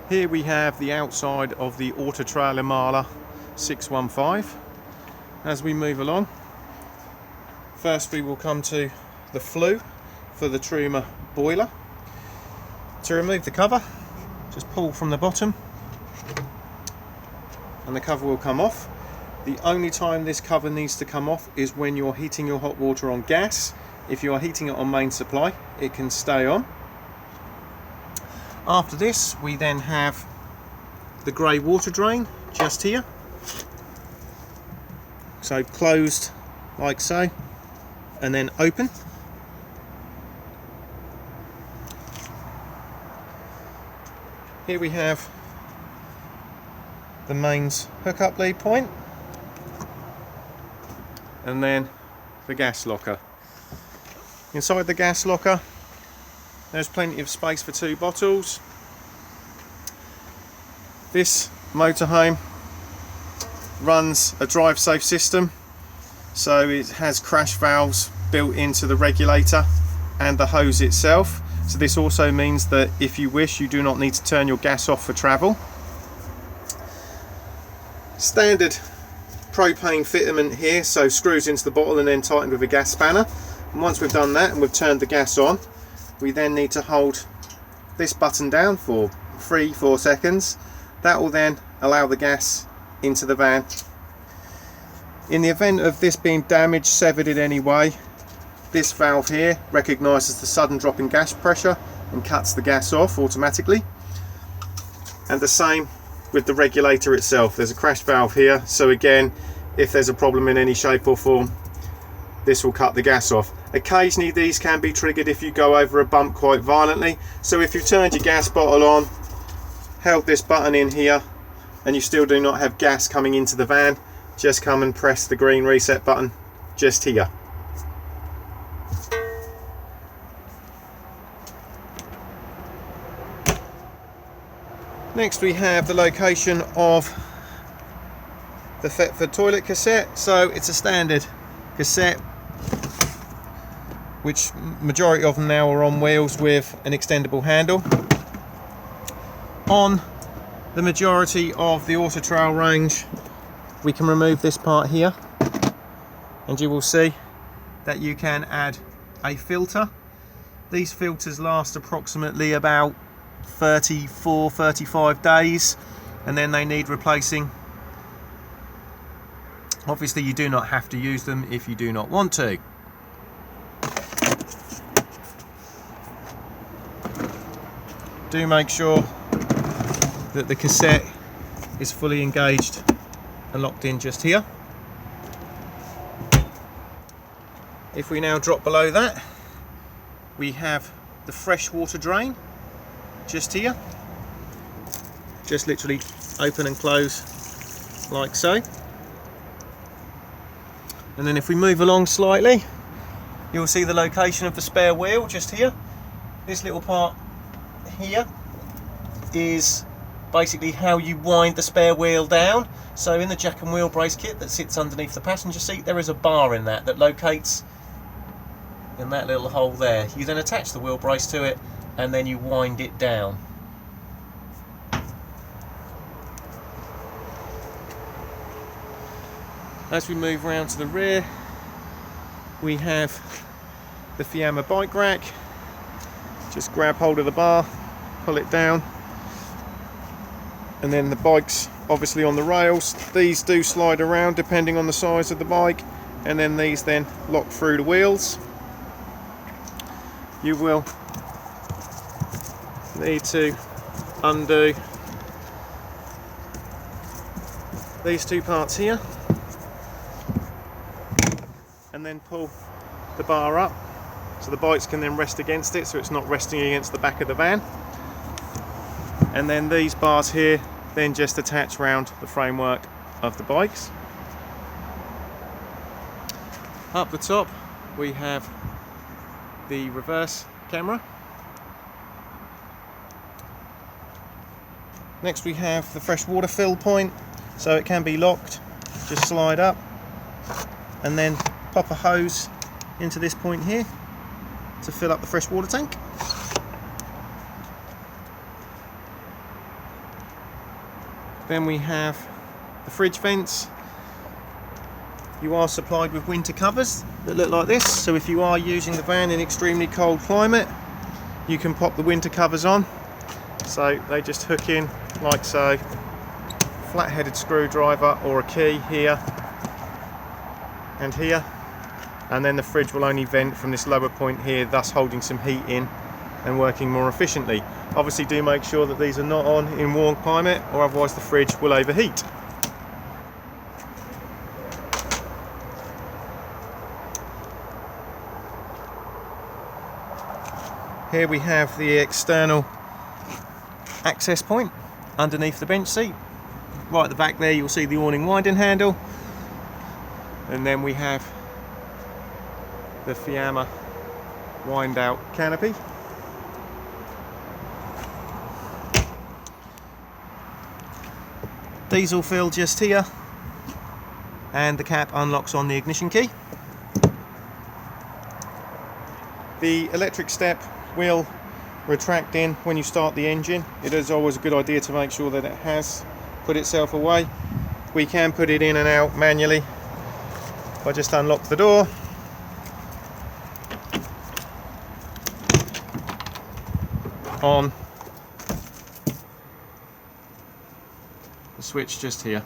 Here we have the outside of the Auto Trail Imala 615. As we move along, first we will come to the flue for the Truma boiler. To remove the cover, just pull from the bottom and the cover will come off. The only time this cover needs to come off is when you're heating your hot water on gas. If you are heating it on main supply, it can stay on. After this, we then have the grey water drain just here. So closed like so, and then open. Here we have the mains hookup lead point, and then the gas locker. Inside the gas locker, there's plenty of space for 2 bottles. This motorhome runs a drive safe system, so it has crash valves built into the regulator and the hose itself. So this also means that if you wish, you do not need to turn your gas off for travel. Standard propane fitment here, so screws into the bottle and then tightened with a gas spanner. And once we've done that and we've turned the gas on, we then need to hold this button down for 3-4 seconds. That will then allow the gas into the van. In the event of this being damaged, severed in any way, this valve here recognises the sudden drop in gas pressure and cuts the gas off automatically. And the same with the regulator itself. There's a crash valve here, so again, if there's a problem in any shape or form, this will cut the gas off. Occasionally these can be triggered if you go over a bump quite violently, so if you've turned your gas bottle on, held this button in here, and you still do not have gas coming into the van, just come and press the green reset button just here. Next we have the location of the Thetford toilet cassette. So it's a standard cassette, which majority of them now are on wheels with an extendable handle. On the majority of the Auto Trail range, we can remove this part here, and you will see that you can add a filter. These filters last approximately about 34-35 days, and then they need replacing. Obviously you do not have to use them if you do not want to. Do make sure that the cassette is fully engaged and locked in just here. If we now drop below that, we have the fresh water drain just here. Just literally open and close like so. And then if we move along slightly, you'll see the location of the spare wheel just here. This little part here is basically how you wind the spare wheel down. So in the jack and wheel brace kit that sits underneath the passenger seat, there is a bar in that locates in that little hole there. You then attach the wheel brace to it and then you wind it down. As we move around to the rear, we have the Fiamma bike rack. Just grab hold of the bar, pull it down, and then the bike's obviously on the rails. These do slide around depending on the size of the bike, and then these then lock through the wheels. You will need to undo these 2 parts here and then pull the bar up so the bikes can then rest against it, so it's not resting against the back of the van. And then these bars here then just attach round the framework of the bikes. Up the top we have the reverse camera. Next we have the fresh water fill point, so it can be locked. Just slide up and then pop a hose into this point here to fill up the fresh water tank. Then we have the fridge vents. You are supplied with winter covers that look like this, so if you are using the van in extremely cold climate, you can pop the winter covers on. So they just hook in like so. Flat-headed screwdriver or a key here and here, and then the fridge will only vent from this lower point here, thus holding some heat in and working more efficiently. Obviously do make sure that these are not on in warm climate, or otherwise the fridge will overheat. Here we have the external access point underneath the bench seat. Right at the back there you'll see the awning winding handle, and then we have the Fiamma wind out canopy. Diesel fill just here, and the cap unlocks on the ignition key. The electric step will retract in when you start the engine. It is always a good idea to make sure that it has put itself away. We can put it in and out manually. If I just unlock the door, on, the switch just here.